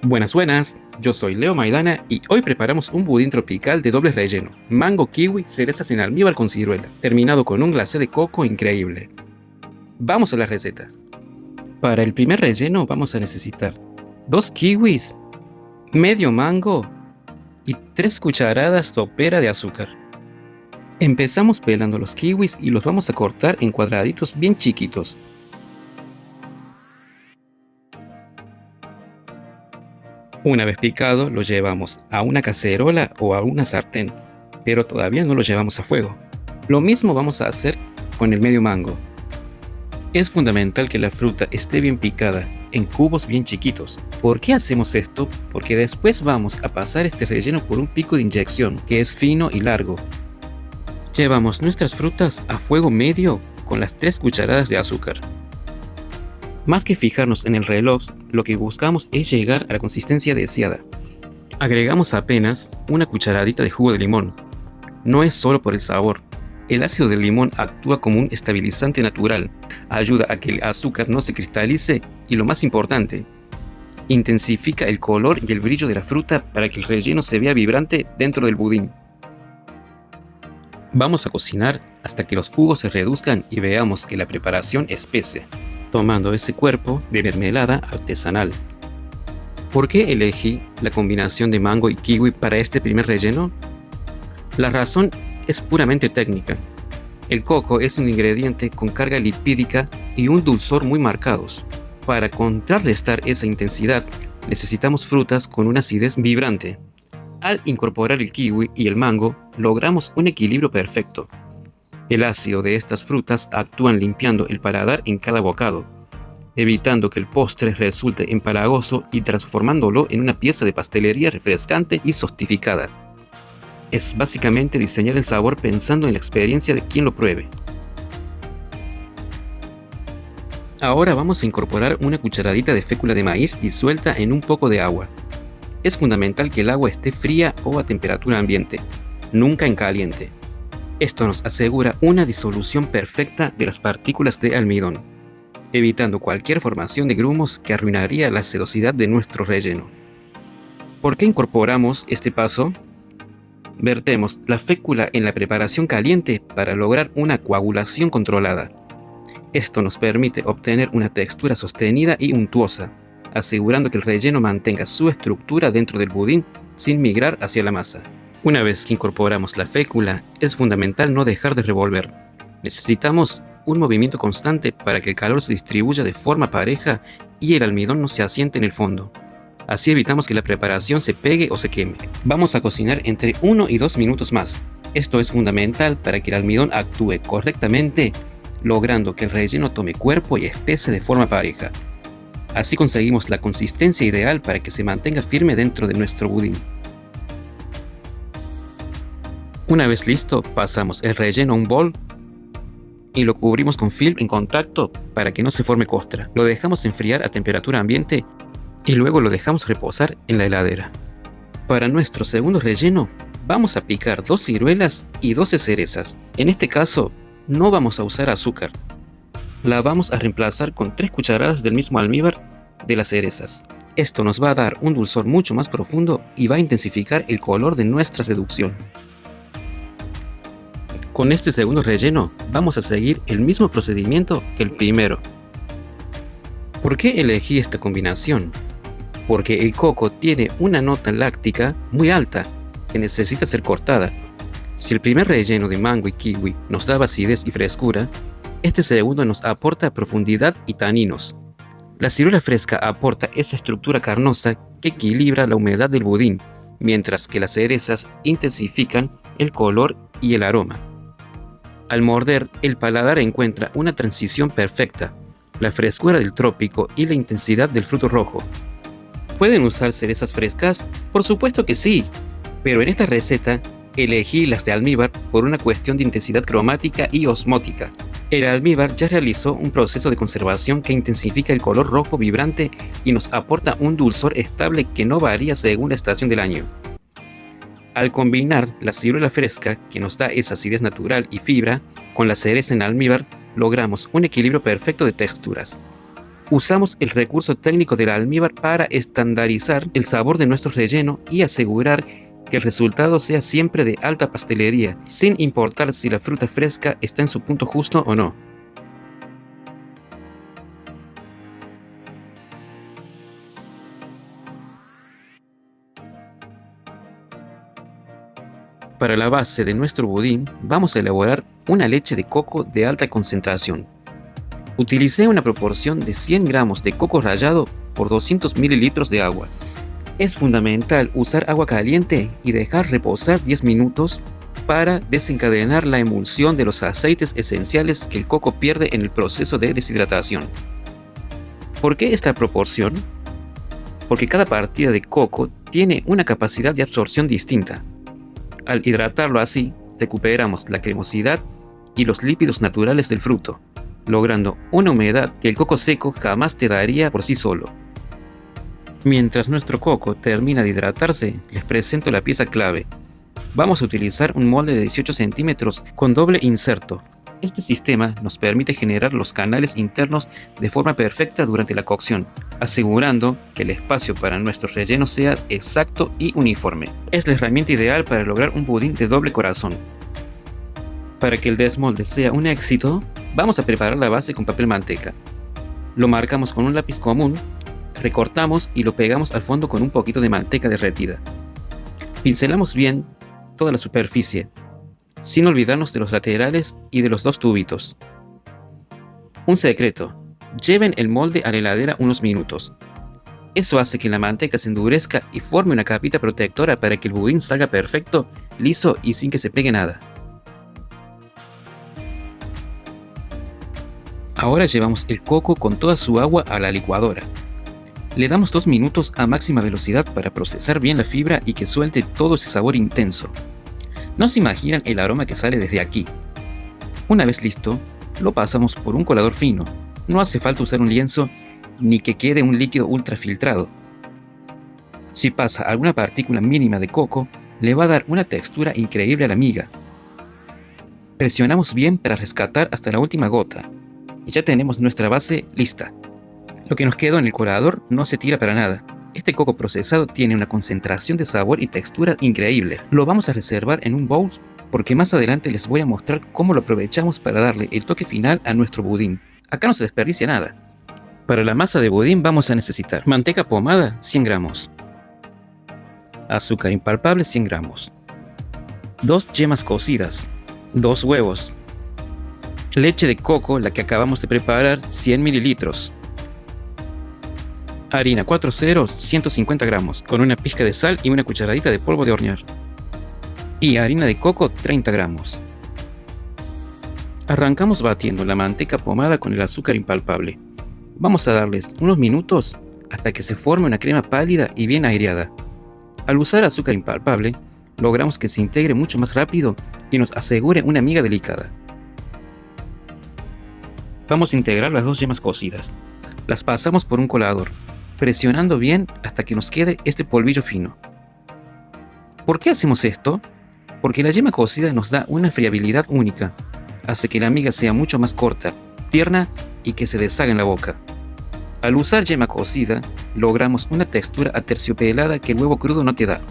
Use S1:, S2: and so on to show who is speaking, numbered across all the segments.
S1: Buenas, buenas, yo soy Leo Maidana y hoy preparamos un budín tropical de doble relleno, mango, kiwi, cerezas en almíbar con ciruela, terminado con un glacé de coco increíble. Vamos a la receta. Para el primer relleno vamos a necesitar 2 kiwis, medio mango y 3 cucharadas sopera de azúcar. Empezamos pelando los kiwis y los vamos a cortar en cuadraditos bien chiquitos. Una vez picado, lo llevamos a una cacerola o a una sartén, pero todavía no lo llevamos a fuego. Lo mismo vamos a hacer con el medio mango. Es fundamental que la fruta esté bien picada, en cubos bien chiquitos. ¿Por qué hacemos esto? Porque después vamos a pasar este relleno por un pico de inyección, que es fino y largo. Llevamos nuestras frutas a fuego medio con las 3 cucharadas de azúcar. Más que fijarnos en el reloj, lo que buscamos es llegar a la consistencia deseada. Agregamos apenas una cucharadita de jugo de limón. No es solo por el sabor. El ácido del limón actúa como un estabilizante natural, ayuda a que el azúcar no se cristalice y, lo más importante, intensifica el color y el brillo de la fruta para que el relleno se vea vibrante dentro del budín. Vamos a cocinar hasta que los jugos se reduzcan y veamos que la preparación espese, tomando ese cuerpo de mermelada artesanal. ¿Por qué elegí la combinación de mango y kiwi para este primer relleno? La razón es puramente técnica. El coco es un ingrediente con carga lipídica y un dulzor muy marcados. Para contrarrestar esa intensidad, necesitamos frutas con una acidez vibrante. Al incorporar el kiwi y el mango, logramos un equilibrio perfecto. El ácido de estas frutas actúan limpiando el paladar en cada bocado, evitando que el postre resulte empalagoso y transformándolo en una pieza de pastelería refrescante y sostificada. Es básicamente diseñar el sabor pensando en la experiencia de quien lo pruebe. Ahora vamos a incorporar una cucharadita de fécula de maíz disuelta en un poco de agua. Es fundamental que el agua esté fría o a temperatura ambiente, nunca en caliente. Esto nos asegura una disolución perfecta de las partículas de almidón, evitando cualquier formación de grumos que arruinaría la sedosidad de nuestro relleno. ¿Por qué incorporamos este paso? Vertemos la fécula en la preparación caliente para lograr una coagulación controlada. Esto nos permite obtener una textura sostenida y untuosa, asegurando que el relleno mantenga su estructura dentro del budín sin migrar hacia la masa. Una vez que incorporamos la fécula, es fundamental no dejar de revolver. Necesitamos un movimiento constante para que el calor se distribuya de forma pareja y el almidón no se asiente en el fondo. Así evitamos que la preparación se pegue o se queme. Vamos a cocinar entre 1 y 2 minutos más. Esto es fundamental para que el almidón actúe correctamente, logrando que el relleno tome cuerpo y espese de forma pareja. Así conseguimos la consistencia ideal para que se mantenga firme dentro de nuestro budín. Una vez listo, pasamos el relleno a un bol y lo cubrimos con film en contacto para que no se forme costra. Lo dejamos enfriar a temperatura ambiente y luego lo dejamos reposar en la heladera. Para nuestro segundo relleno, vamos a picar 2 ciruelas y 12 cerezas. En este caso, no vamos a usar azúcar. La vamos a reemplazar con 3 cucharadas del mismo almíbar de las cerezas. Esto nos va a dar un dulzor mucho más profundo y va a intensificar el color de nuestra reducción. Con este segundo relleno vamos a seguir el mismo procedimiento que el primero. ¿Por qué elegí esta combinación? Porque el coco tiene una nota láctica muy alta que necesita ser cortada. Si el primer relleno de mango y kiwi nos daba acidez y frescura, este segundo nos aporta profundidad y taninos. La ciruela fresca aporta esa estructura carnosa que equilibra la humedad del budín, mientras que las cerezas intensifican el color y el aroma. Al morder, el paladar encuentra una transición perfecta, la frescura del trópico y la intensidad del fruto rojo. ¿Pueden usar cerezas frescas? Por supuesto que sí, pero en esta receta elegí las de almíbar por una cuestión de intensidad cromática y osmótica. El almíbar ya realizó un proceso de conservación que intensifica el color rojo vibrante y nos aporta un dulzor estable que no varía según la estación del año. Al combinar la ciruela fresca, que nos da esa acidez natural y fibra, con la cereza en almíbar, logramos un equilibrio perfecto de texturas. Usamos el recurso técnico del almíbar para estandarizar el sabor de nuestro relleno y asegurar que el resultado sea siempre de alta pastelería, sin importar si la fruta fresca está en su punto justo o no. Para la base de nuestro budín vamos a elaborar una leche de coco de alta concentración. Utilicé una proporción de 100 gramos de coco rallado por 200 mililitros de agua. Es fundamental usar agua caliente y dejar reposar 10 minutos para desencadenar la emulsión de los aceites esenciales que el coco pierde en el proceso de deshidratación. ¿Por qué esta proporción? Porque cada partida de coco tiene una capacidad de absorción distinta. Al hidratarlo así, recuperamos la cremosidad y los lípidos naturales del fruto, logrando una humedad que el coco seco jamás te daría por sí solo. Mientras nuestro coco termina de hidratarse, les presento la pieza clave. Vamos a utilizar un molde de 18 centímetros con doble inserto. Este sistema nos permite generar los canales internos de forma perfecta durante la cocción, asegurando que el espacio para nuestro relleno sea exacto y uniforme. Es la herramienta ideal para lograr un budín de doble corazón. Para que el desmolde sea un éxito, vamos a preparar la base con papel manteca. Lo marcamos con un lápiz común, recortamos y lo pegamos al fondo con un poquito de manteca derretida. Pincelamos bien toda la superficie, sin olvidarnos de los laterales y de los dos tubitos. Un secreto: lleven el molde a la heladera unos minutos. Eso hace que la manteca se endurezca y forme una capita protectora para que el budín salga perfecto, liso y sin que se pegue nada. Ahora llevamos el coco con toda su agua a la licuadora. Le damos 2 minutos a máxima velocidad para procesar bien la fibra y que suelte todo ese sabor intenso. No se imaginan el aroma que sale desde aquí. Una vez listo, lo pasamos por un colador fino. No hace falta usar un lienzo ni que quede un líquido ultrafiltrado. Si pasa alguna partícula mínima de coco, le va a dar una textura increíble a la miga. Presionamos bien para rescatar hasta la última gota. Y ya tenemos nuestra base lista. Lo que nos quedó en el colador no se tira para nada. Este coco procesado tiene una concentración de sabor y textura increíble. Lo vamos a reservar en un bowl porque más adelante les voy a mostrar cómo lo aprovechamos para darle el toque final a nuestro budín. Acá no se desperdicia nada. Para la masa de budín vamos a necesitar manteca pomada 100 gramos, azúcar impalpable 100 gramos, 2 yemas cocidas, 2 huevos, leche de coco, la que acabamos de preparar, 100 mililitros, harina 4 ceros 150 gramos, con una pizca de sal y una cucharadita de polvo de hornear, y harina de coco 30 gramos. Arrancamos batiendo la manteca pomada con el azúcar impalpable. Vamos a darles unos minutos hasta que se forme una crema pálida y bien aireada. Al usar azúcar impalpable, logramos que se integre mucho más rápido y nos asegure una miga delicada. Vamos a integrar las 2 yemas cocidas. Las pasamos por un colador, presionando bien hasta que nos quede este polvillo fino. ¿Por qué hacemos esto? Porque la yema cocida nos da una friabilidad única. Hace que la miga sea mucho más corta, tierna y que se deshaga en la boca. Al usar yema cocida, logramos una textura aterciopelada que el huevo crudo no te da.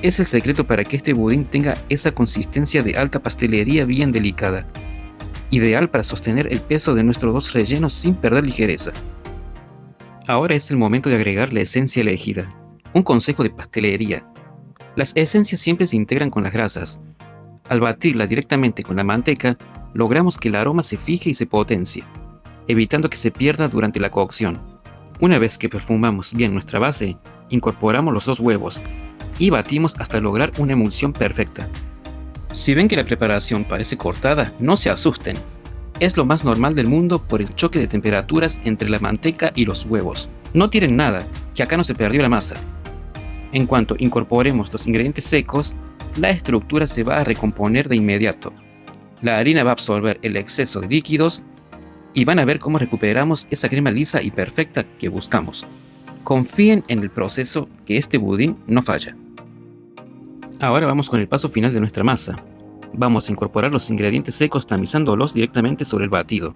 S1: Es el secreto para que este budín tenga esa consistencia de alta pastelería bien delicada, ideal para sostener el peso de nuestros 2 rellenos sin perder ligereza. Ahora es el momento de agregar la esencia elegida. Un consejo de pastelería: las esencias siempre se integran con las grasas. Al batirla directamente con la manteca, logramos que el aroma se fije y se potencie, evitando que se pierda durante la cocción. Una vez que perfumamos bien nuestra base, incorporamos los 2 huevos y batimos hasta lograr una emulsión perfecta. Si ven que la preparación parece cortada, no se asusten. Es lo más normal del mundo por el choque de temperaturas entre la manteca y los huevos. No tiren nada, que acá no se perdió la masa. En cuanto incorporemos los ingredientes secos, la estructura se va a recomponer de inmediato. La harina va a absorber el exceso de líquidos y van a ver cómo recuperamos esa crema lisa y perfecta que buscamos. Confíen en el proceso, que este budín no falla. Ahora vamos con el paso final de nuestra masa. Vamos a incorporar los ingredientes secos tamizándolos directamente sobre el batido.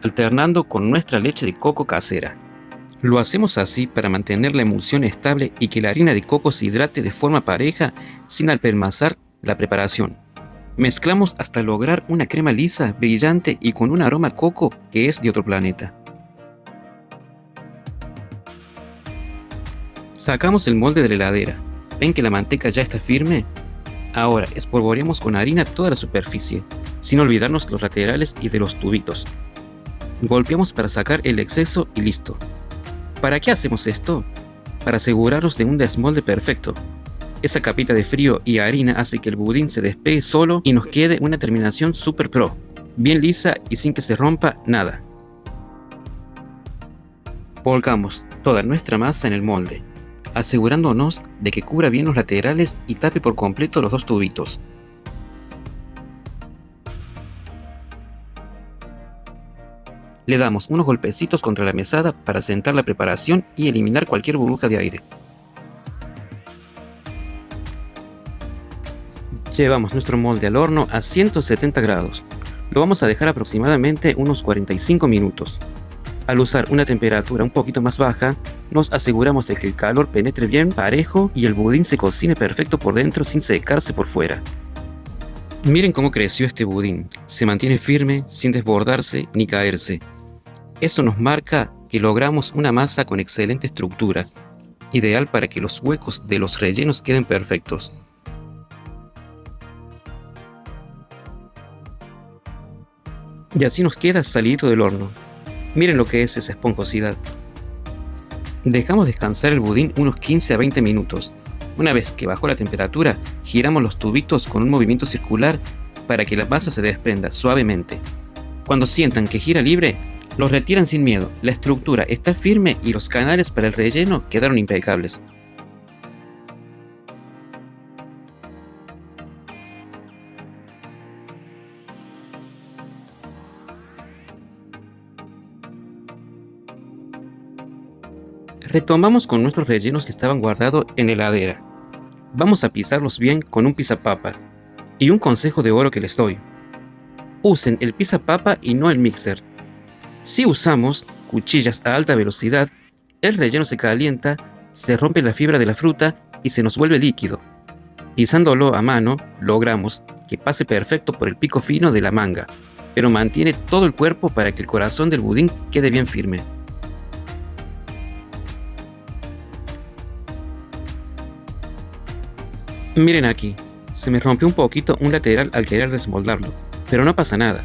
S1: alternando con nuestra leche de coco casera. Lo hacemos así para mantener la emulsión estable y que la harina de coco se hidrate de forma pareja sin apelmazar la preparación. Mezclamos hasta lograr una crema lisa, brillante y con un aroma a coco que es de otro planeta. Sacamos el molde de la heladera. ¿Ven que la manteca ya está firme? Ahora espolvoreamos con harina toda la superficie, sin olvidarnos los laterales y de los tubitos. Golpeamos para sacar el exceso y listo. ¿Para qué hacemos esto? Para asegurarnos de un desmolde perfecto. Esa capita de frío y harina hace que el budín se despegue solo y nos quede una terminación super pro, bien lisa y sin que se rompa nada. Volcamos toda nuestra masa en el molde, asegurándonos de que cubra bien los laterales y tape por completo los dos tubitos. Le damos unos golpecitos contra la mesada para sentar la preparación y eliminar cualquier burbuja de aire. Llevamos nuestro molde al horno a 170 grados. Lo vamos a dejar aproximadamente unos 45 minutos. Al usar una temperatura un poquito más baja, nos aseguramos de que el calor penetre bien parejo y el budín se cocine perfecto por dentro sin secarse por fuera. Miren cómo creció este budín. Se mantiene firme, sin desbordarse ni caerse. Eso nos marca que logramos una masa con excelente estructura, ideal para que los huecos de los rellenos queden perfectos. Y así nos queda salido del horno. Miren lo que es esa esponjosidad. Dejamos descansar el budín unos 15 a 20 minutos. Una vez que bajó la temperatura, giramos los tubitos con un movimiento circular para que la masa se desprenda suavemente. Cuando sientan que gira libre, los retiran sin miedo. La estructura está firme y los canales para el relleno quedaron impecables. Retomamos con nuestros rellenos que estaban guardados en la heladera. Vamos a pisarlos bien con un pisapapas. Y un consejo de oro que les doy: usen el pisapapa y no el mixer. Si usamos cuchillas a alta velocidad, el relleno se calienta, se rompe la fibra de la fruta y se nos vuelve líquido. Pisándolo a mano, logramos que pase perfecto por el pico fino de la manga, pero mantiene todo el cuerpo para que el corazón del budín quede bien firme. Miren aquí, se me rompió un poquito un lateral al querer desmoldarlo, pero no pasa nada.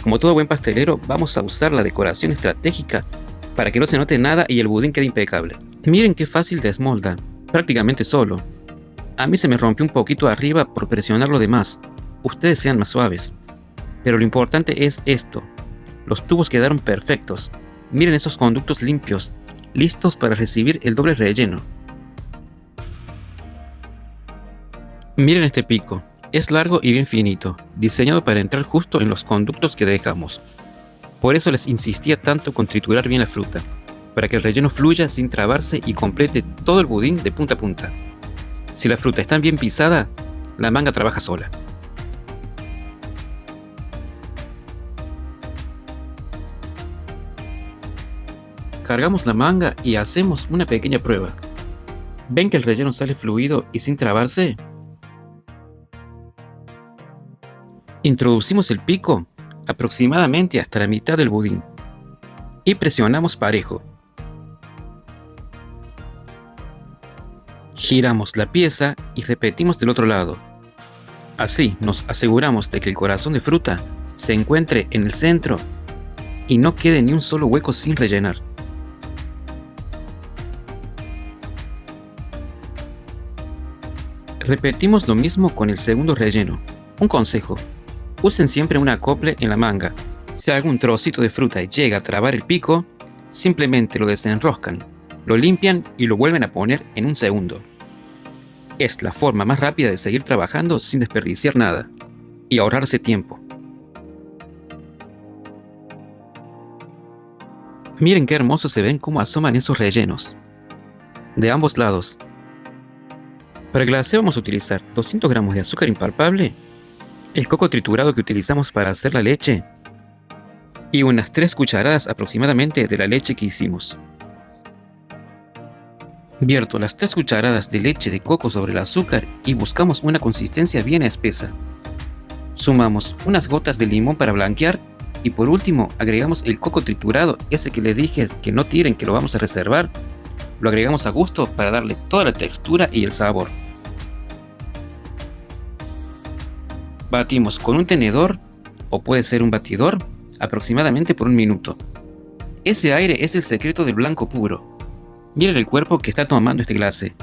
S1: Como todo buen pastelero, vamos a usar la decoración estratégica para que no se note nada y el budín quede impecable. Miren qué fácil desmolda, prácticamente solo. A mí se me rompió un poquito arriba por presionarlo de más. Ustedes sean más suaves. Pero lo importante es esto. Los tubos quedaron perfectos. Miren esos conductos limpios, listos para recibir el doble relleno. Miren este pico. Es largo y bien finito, diseñado para entrar justo en los conductos que dejamos. Por eso les insistía tanto con triturar bien la fruta, para que el relleno fluya sin trabarse y complete todo el budín de punta a punta. Si la fruta está bien pisada, la manga trabaja sola. Cargamos la manga y hacemos una pequeña prueba. ¿Ven que el relleno sale fluido y sin trabarse? Introducimos el pico aproximadamente hasta la mitad del budín y presionamos parejo. Giramos la pieza y repetimos del otro lado. Así nos aseguramos de que el corazón de fruta se encuentre en el centro y no quede ni un solo hueco sin rellenar. Repetimos lo mismo con el segundo relleno. Un consejo: usen siempre un acople en la manga. Si algún trocito de fruta llega a trabar el pico, simplemente lo desenroscan, lo limpian y lo vuelven a poner en un segundo. Es la forma más rápida de seguir trabajando sin desperdiciar nada y ahorrarse tiempo. Miren qué hermoso se ven cómo asoman esos rellenos, de ambos lados. Para el glaseo vamos a utilizar 200 gramos de azúcar impalpable, el coco triturado que utilizamos para hacer la leche, y unas 3 cucharadas aproximadamente de la leche que hicimos. Vierto las 3 cucharadas de leche de coco sobre el azúcar y buscamos una consistencia bien espesa. Sumamos unas gotas de limón para blanquear y por último agregamos el coco triturado, ese que les dije que no tiren, que lo vamos a reservar. Lo agregamos a gusto para darle toda la textura y el sabor. Batimos con un tenedor o puede ser un batidor aproximadamente por 1 minuto. Ese aire es el secreto del blanco puro. Miren el cuerpo que está tomando este glacé.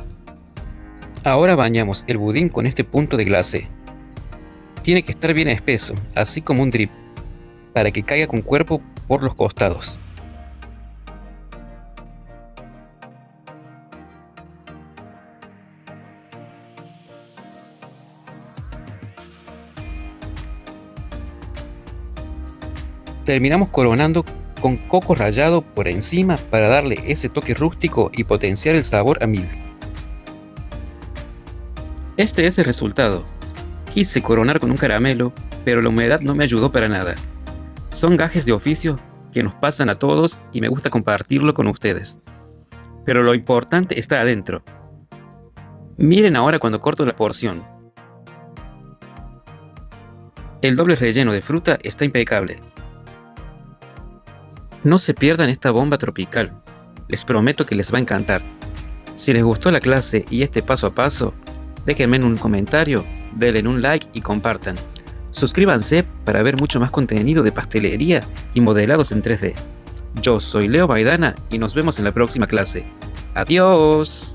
S1: Ahora bañamos el budín con este punto de glacé. Tiene que estar bien espeso, así como un drip, para que caiga con cuerpo por los costados. Terminamos coronando con coco rallado por encima para darle ese toque rústico y potenciar el sabor a 1000. Este es el resultado. Quise coronar con un caramelo, pero la humedad no me ayudó para nada. Son gajes de oficio que nos pasan a todos y me gusta compartirlo con ustedes. Pero lo importante está adentro. Miren ahora cuando corto la porción. El doble relleno de fruta está impecable. No se pierdan esta bomba tropical. Les prometo que les va a encantar. Si les gustó la clase y este paso a paso, déjenme en un comentario, denle un like y compartan. Suscríbanse para ver mucho más contenido de pastelería y modelados en 3D. Yo soy Leo Maidana y nos vemos en la próxima clase. ¡Adiós!